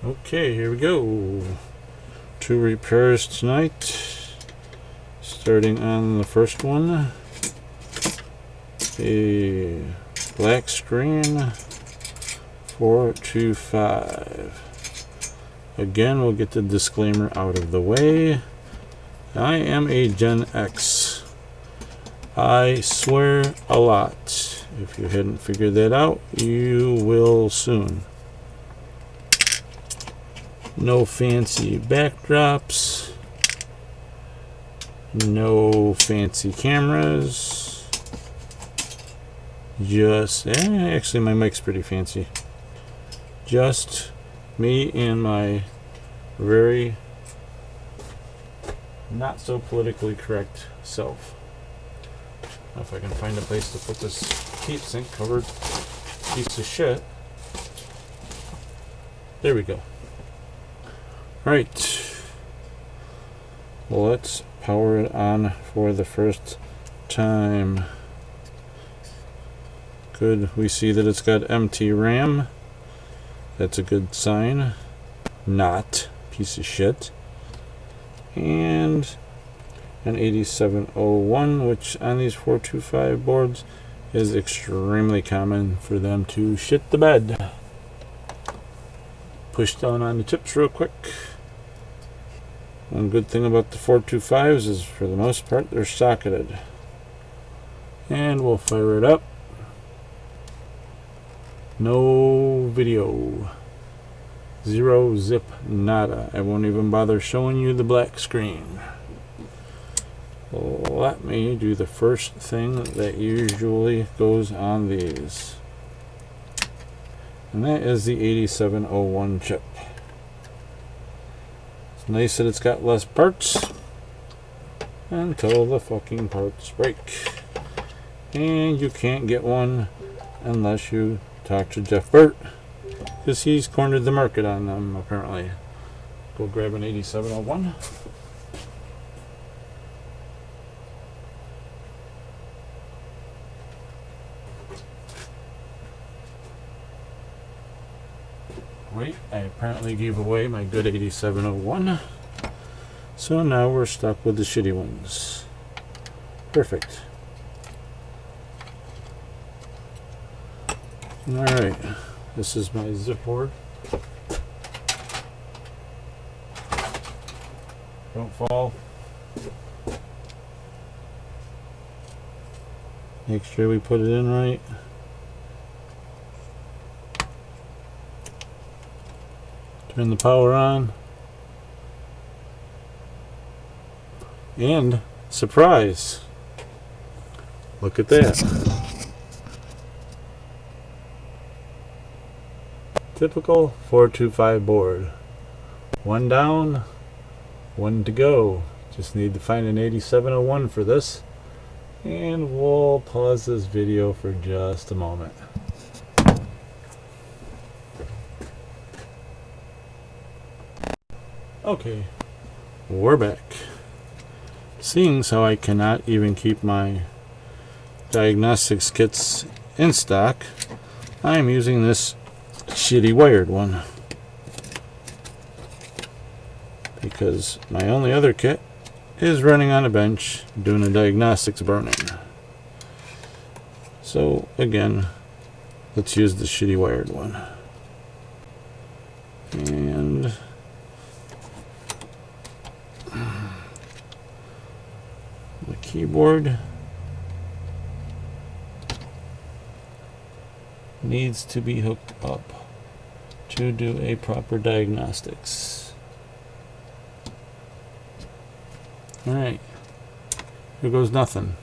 Okay, here we go. 2 repairs tonight. Starting on the first one. A black screen 425. Again, we'll get the disclaimer out of the way. I am a Gen X. I swear a lot. If you hadn't figured that out, you will soon. No fancy backdrops. No fancy cameras. Just, actually my mic's pretty fancy. Just me and my very not so politically correct self. If I can find a place to put this heatsink covered piece of shit. There we go. Right. Let's power it on for the first time. Good. We see that it's got empty RAM. That's a good sign. Not. Piece of shit. And an 8701, which on these 425 boards is extremely common for them to shit the bed. Push down on the tips real quick. One good thing about the 425s is for the most part they're socketed. And we'll fire it up. No video. Zero zip nada. I won't even bother showing you the black screen. Let me do the first thing that usually goes on these. And that is the 8701 chip. It's nice that it's got less parts until the fucking parts break. And you can't get one unless you talk to Jeff Burt, because he's cornered the market on them apparently. Go grab an 8701. Wait, I apparently gave away my good 8701. So now we're stuck with the shitty ones. Perfect. Alright, this is my zip board. Don't fall. Make sure we put it in right. Turn the power on. And surprise! Look at that. Typical 425 board. One down, one to go. Just need to find an 8701 for this. And we'll pause this video for just a moment. Okay, we're back. Seeing as how I cannot even keep my diagnostics kits in stock, I'm using this shitty wired one, because my only other kit is running on a bench doing a diagnostics burn-in. So again, let's use the shitty wired one. And the keyboard needs to be hooked up to do a proper diagnostics. Alright, here goes nothing.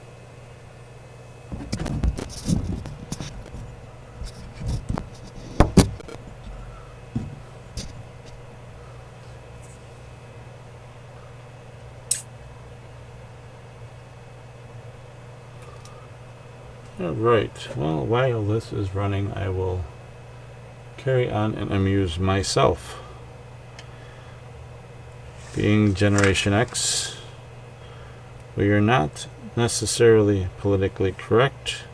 Alright, well, while this is running, I will carry on and amuse myself. Being Generation X, we are not necessarily politically correct.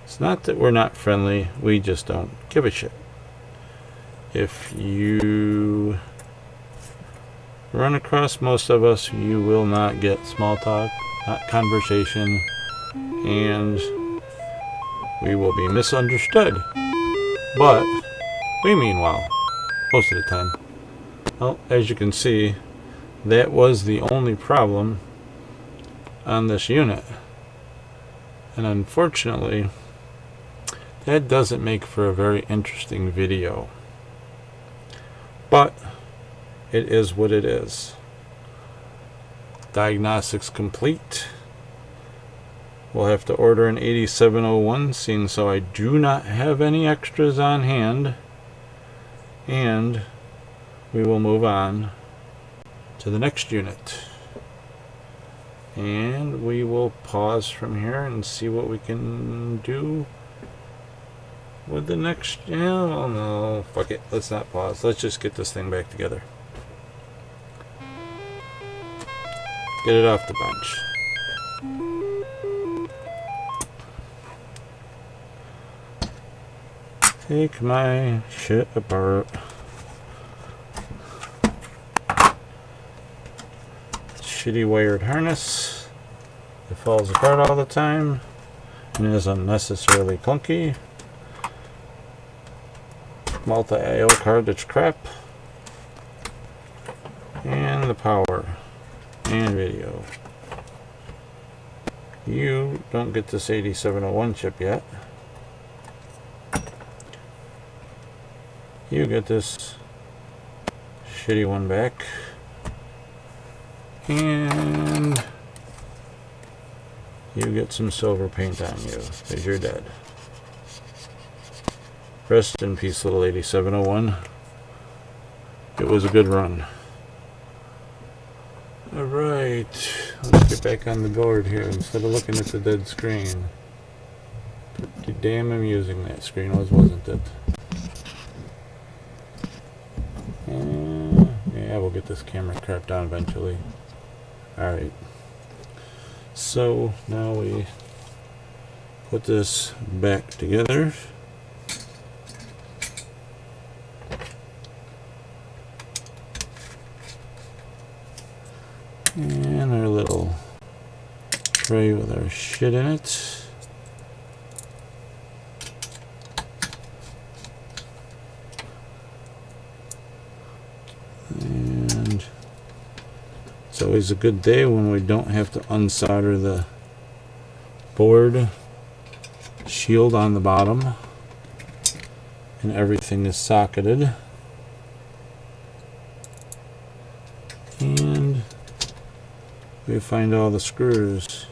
It's not that we're not friendly, we just don't give a shit. if you run across most of us, you will not get small talk, not conversation, and we will be misunderstood. But we mean well, most of the time. Well, as you can see, that was the only problem on this unit. And unfortunately, that doesn't make for a very interesting video. But it is what it is. Diagnostics complete. We'll have to order an 8701, seeing so I do not have any extras on hand. And we will move on to the next unit. And we will pause from here and see what we can do with the next. Yeah, well, no, fuck it. Let's not pause. Let's just get this thing back together. Get it off the bench. Take my shit apart. Shitty wired harness. It falls apart all the time and is unnecessarily clunky. Multi-IO card that's crap. And the power and video. You don't get this 8701 chip yet. You get this shitty one back. And you get some silver paint on you because you're dead. Rest in peace, little 8701. It was a good run. Alright, let's get back on the board here instead of looking at the dead screen. Pretty damn amusing that screen was, wasn't it? Yeah, we'll get this camera crap down eventually. Alright, so now we put this back together. And our little tray with our shit in it. And it's always a good day when we don't have to unsolder the board shield on the bottom and everything is socketed. And we find all the screws.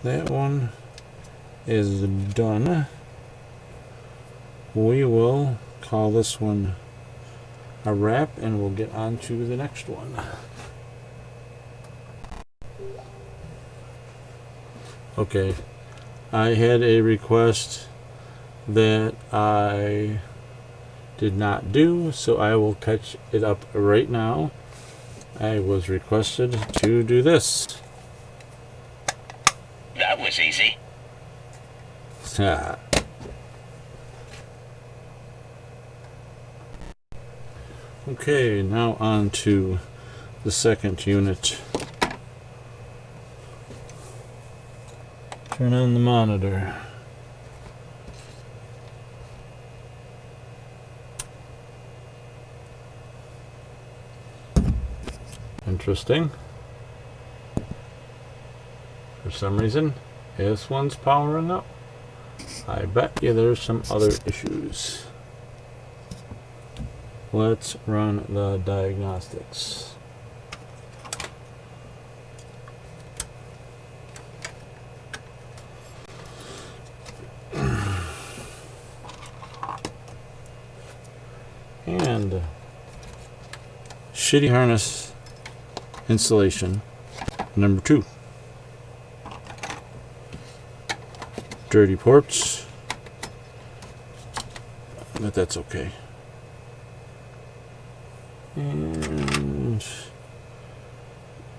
That one is done. We will call this one a wrap and we'll get on to the next one. Okay, I had a request that I did not do, so I will catch it up right now. I was requested to do this. That was easy. Okay, now on to the second unit. Turn on the monitor. Interesting. For some reason, this one's powering up. I bet you there's some other issues. Let's run the diagnostics. And shitty harness installation number 2. Dirty ports, but that's okay. And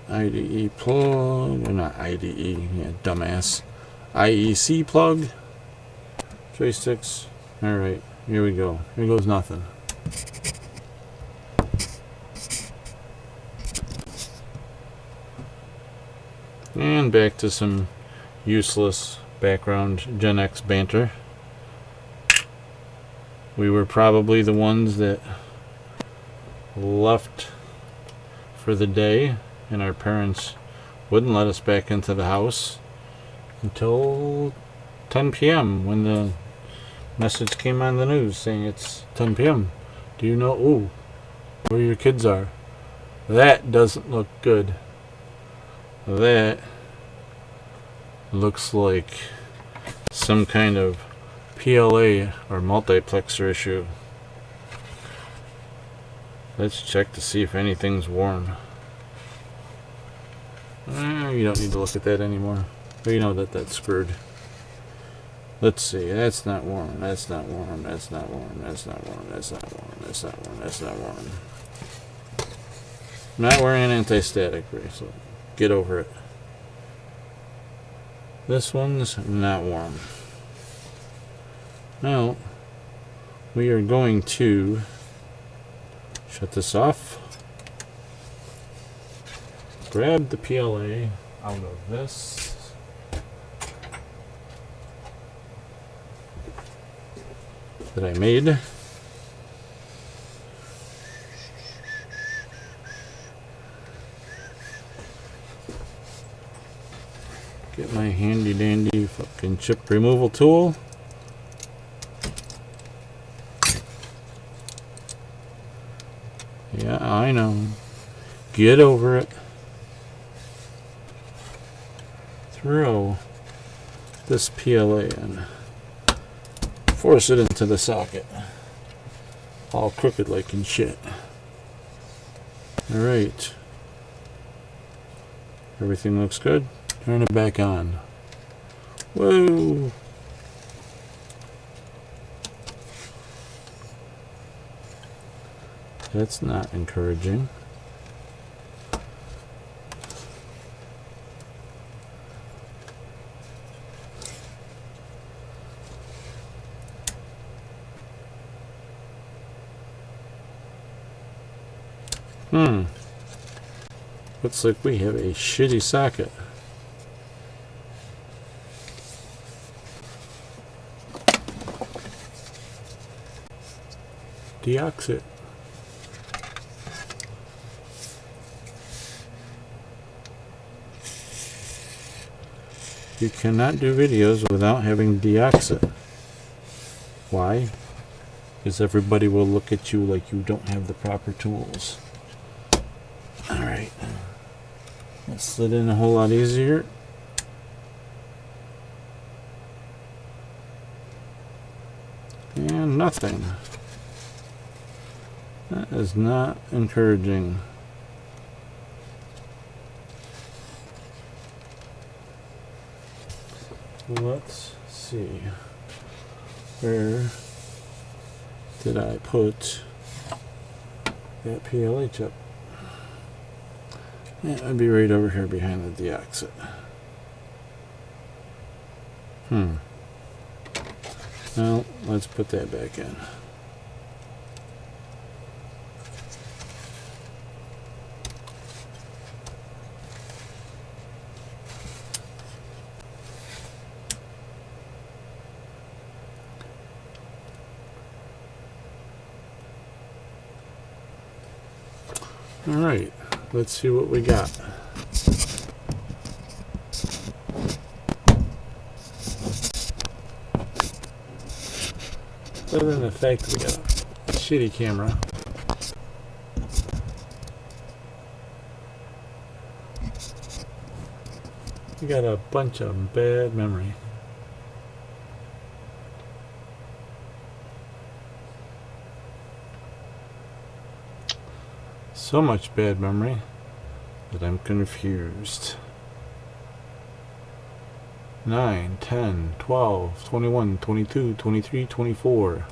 IDE plug, or not IDE, yeah, dumbass. IEC plug, joysticks. Alright, here we go. Here goes nothing. And back to some useless background Gen X banter. We were probably the ones that left for the day, and our parents wouldn't let us back into the house until 10 p.m. when the message came on the news saying it's 10 p.m. Do you know where your kids are? That doesn't look good. That looks like some kind of PLA or multiplexer issue. Let's check to see if anything's warm. You don't need to look at that anymore. You know that that's screwed. Let's see. That's not warm. That's not warm. That's not warm. That's not warm. That's not warm. That's not warm. That's not warm. I'm not wearing an anti-static bracelet. Get over it. This one's not warm. Now, we are going to shut this off. Grab the PLA out of this. That I made. Get my handy dandy fucking chip removal tool. Yeah, I know. Get over it. Throw this PLA in. Force it into the socket. All crooked like and shit. Alright. Everything looks good. Turn it back on. Whoa! That's not encouraging. Looks like we have a shitty socket. Deoxit. You cannot do videos without having deoxit. Why? Because everybody will look at you like you don't have the proper tools. Alright. That slid in a whole lot easier. And nothing. That is not encouraging. Let's see. Where did I put that PLA chip? Yeah, it would be right over here behind the deoxit. Well, let's put that back in. Alright, let's see what we got. Other than the fact that we got a shitty camera. We got a bunch of bad memory. So much bad memory that I'm confused. 9, 10, 12, 21, 22, 23, 24.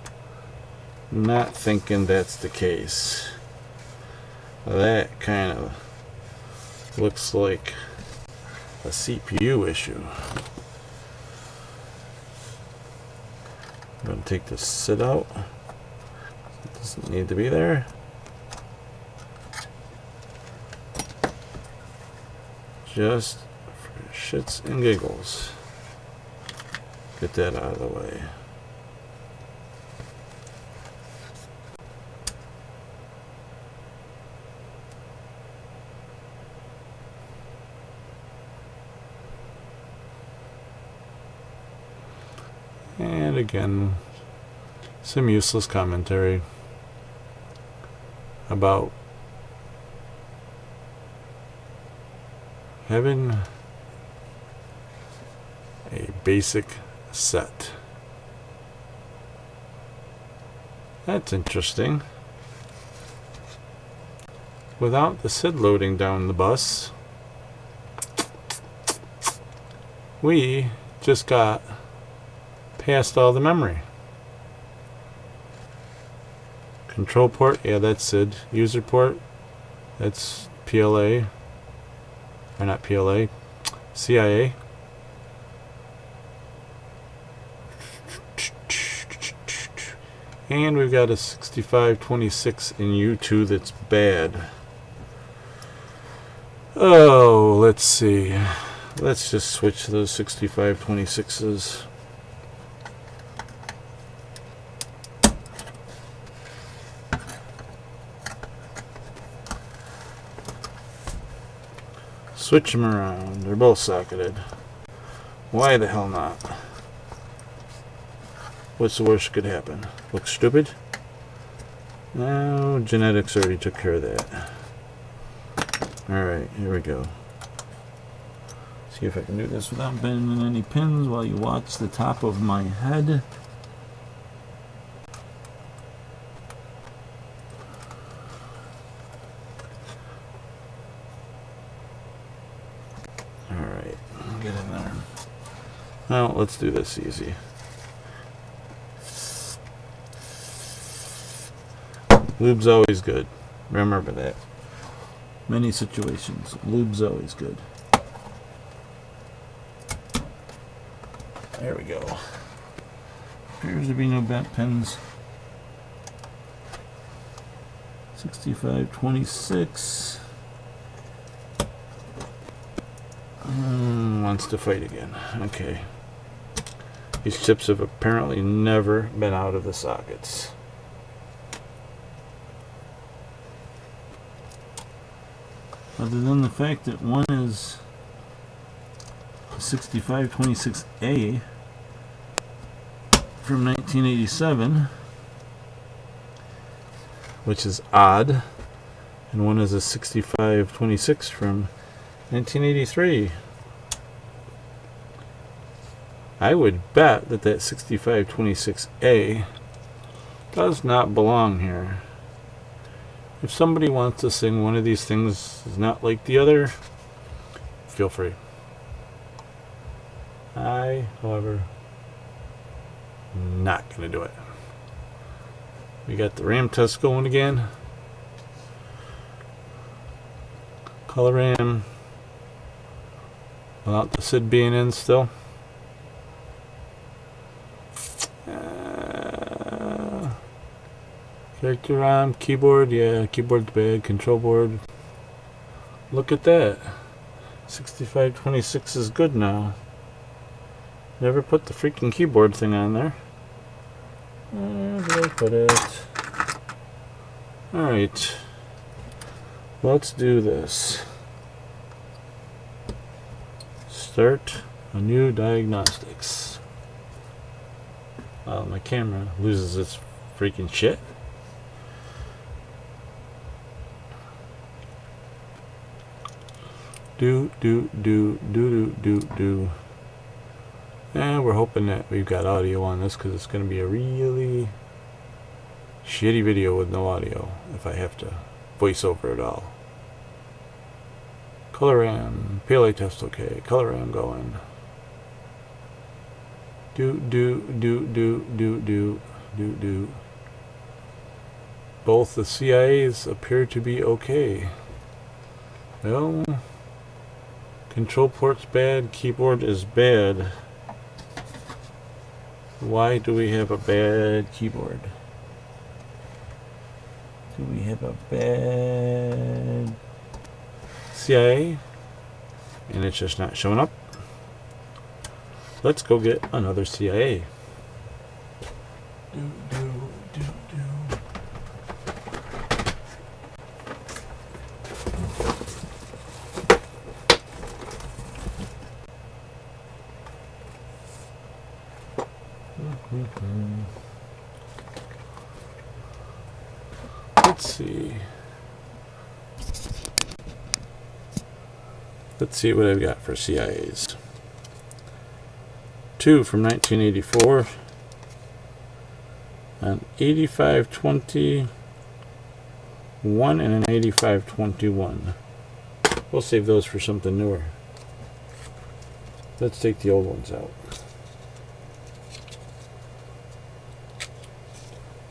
Not thinking that's the case. That kind of looks like a CPU issue. I'm going to take this SID out. It doesn't need to be there. Just for shits and giggles. Get that out of the way. And again, some useless commentary about having a basic set. That's interesting. Without the SID loading down the bus, we just got past all the memory. Control port, yeah, that's SID. User port, that's PLA. Or not PLA, CIA. And we've got a 6526 in U2 that's bad. Oh, let's see. Let's just switch those 6526s. Switch them around. They're both socketed. Why the hell not? What's the worst that could happen? Look stupid? No, genetics already took care of that. Alright, here we go. See if I can do this without bending any pins while you watch the top of my head. Alright, get in there. Well, let's do this easy. Lube's always good. Remember that. Many situations. Lube's always good. There we go. Appears to be no bent pins. 6526. Wants to fight again. Okay. These chips have apparently never been out of the sockets. Other than the fact that one is a 6526A from 1987, which is odd, and one is a 6526 from 1983. I would bet that that 6526A does not belong here. If somebody wants to sing one of these things is not like the other, feel free. I, however, not going to do it. We got the RAM test going again. Color RAM. Without the SID being in still. Character RAM, keyboard, yeah, keyboard's bad, control board. Look at that. 6526 is good now. Never put the freaking keyboard thing on there. Where did I put it? Alright. Let's do this. Start a new diagnostics. Well, my camera loses its freaking shit. Do. And we're hoping that we've got audio on this because it's going to be a really shitty video with no audio if I have to voice over it all. Color RAM, PLA test okay. Color RAM going. Do. Both the CIAs appear to be okay. Well, control port's bad, keyboard is bad. Why do we have a bad keyboard? Do we have a bad CIA? And it's just not showing up. Let's go get another CIA. Let's see. Let's see what I've got for CIAs. 2 from 1984. An 8521 and an 8521. We'll save those for something newer. Let's take the old ones out.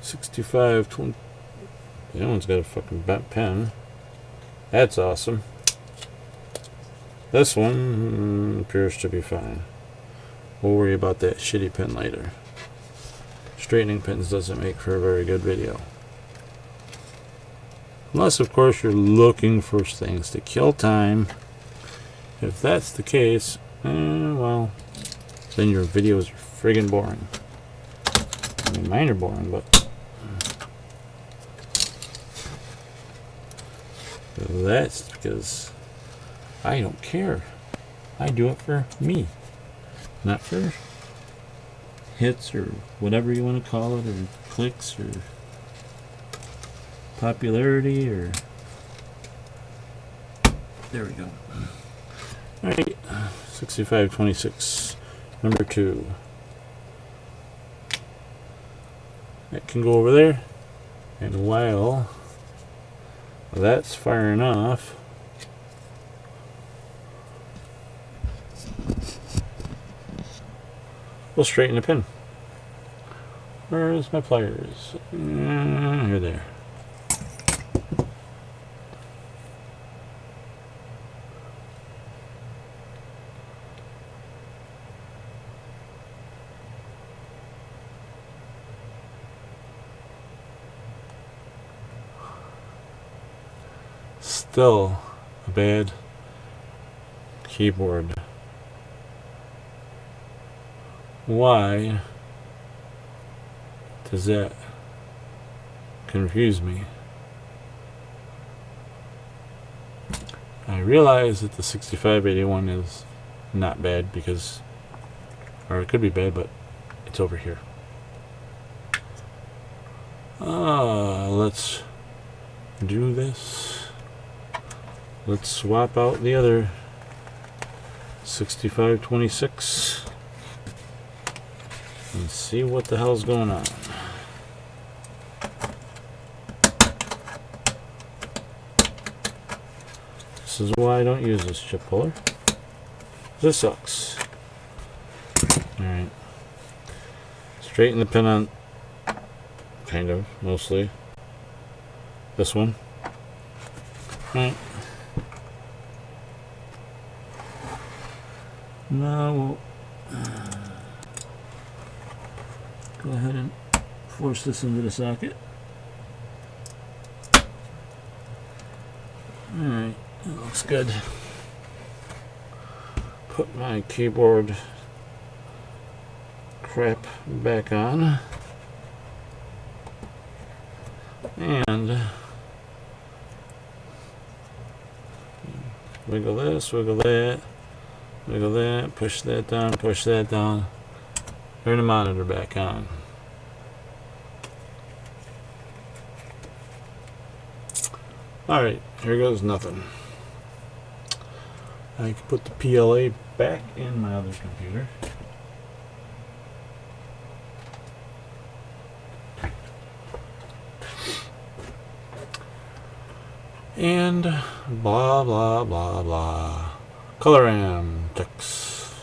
6520. That one's got a fucking bent pen. That's awesome. This one appears to be fine. We'll worry about that shitty pen later. Straightening pens doesn't make for a very good video. Unless, of course, you're looking for things to kill time. If that's the case, well, then your videos are friggin' boring. I mean, mine are boring, but that's because I don't care. I do it for me, not for hits or whatever you want to call it, or clicks, or popularity, or there we go. All right, 6526, number 2. That can go over there, and while that's firing off, we'll straighten the pin. Where's my pliers? Here they are. Still a bad keyboard. Why does that confuse me? I realize that the 6581 is not bad because, or it could be bad, but it's over here. Let's do this. Let's swap out the other 6526 and see what the hell's going on. This is why I don't use this chip puller. This sucks. Alright. Straighten the pin on, kind of, mostly. This one. Alright. Now we'll go ahead and force this into the socket. Alright, that looks good. Put my keyboard crap back on. And wiggle this, wiggle that. Wiggle that, push that down, turn the monitor back on. Alright, here goes nothing. I can put the PLA back in my other computer. And blah, blah, blah, blah. Coloram text.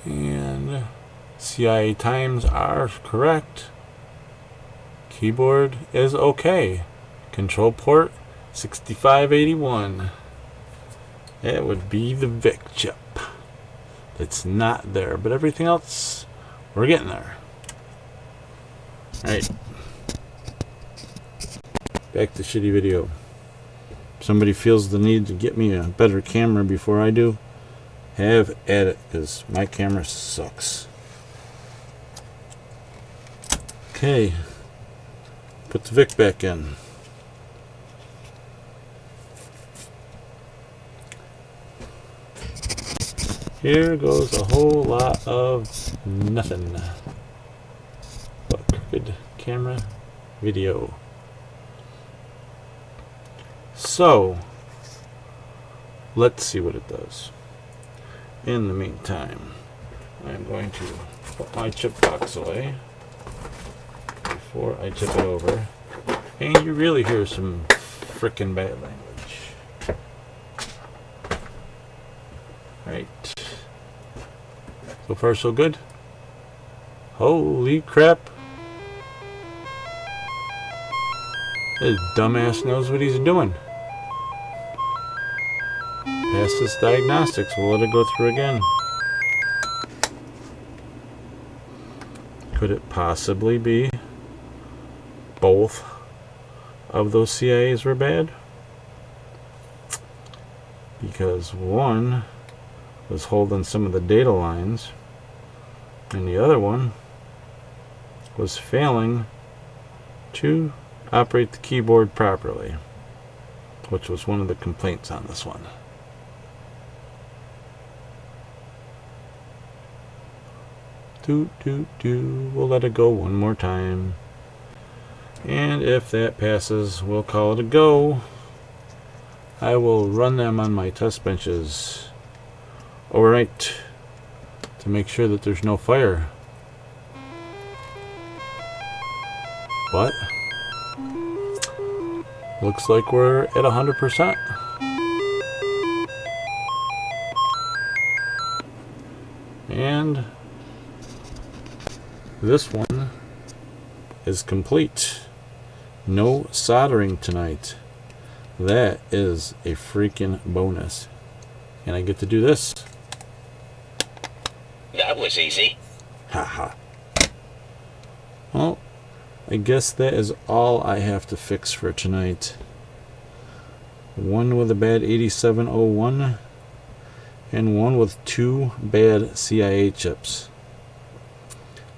And CIA times are correct. Keyboard is okay. Control port 6581. It would be the VIC chip. It's not there, but everything else, we're getting there. Alright. Back to shitty video. If somebody feels the need to get me a better camera before I do, have at it, because my camera sucks. Okay. Put the VIC back in. Here goes a whole lot of nothing but crooked camera video. So, let's see what it does. In the meantime, I'm going to put my chip box away before I tip it over. And you really hear some frickin' bad language. Right. So far so good. Holy crap. This dumbass knows what he's doing. Pass this diagnostics. We'll let it go through again. Could it possibly be both of those CIAs were bad? Because one was holding some of the data lines and the other one was failing to operate the keyboard properly, which was one of the complaints on this one. We'll let it go one more time, and if that passes, we'll call it a go. I will run them on my test benches overnight to make sure that there's no fire. But looks like we're at 100%. And this one is complete. No soldering tonight. That is a freaking bonus. And I get to do this. That was easy. Haha. Well, I guess that is all I have to fix for tonight. One with a bad 8701 and one with two bad CIA chips.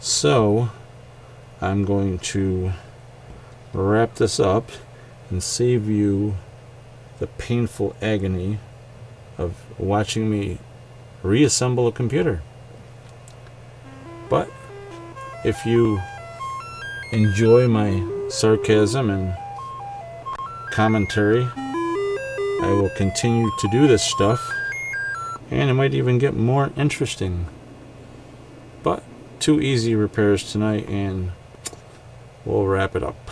So I'm going to wrap this up and save you the painful agony of watching me reassemble a computer. But if you enjoy my sarcasm and commentary, I will continue to do this stuff, and it might even get more interesting. But 2 easy repairs tonight, and we'll wrap it up.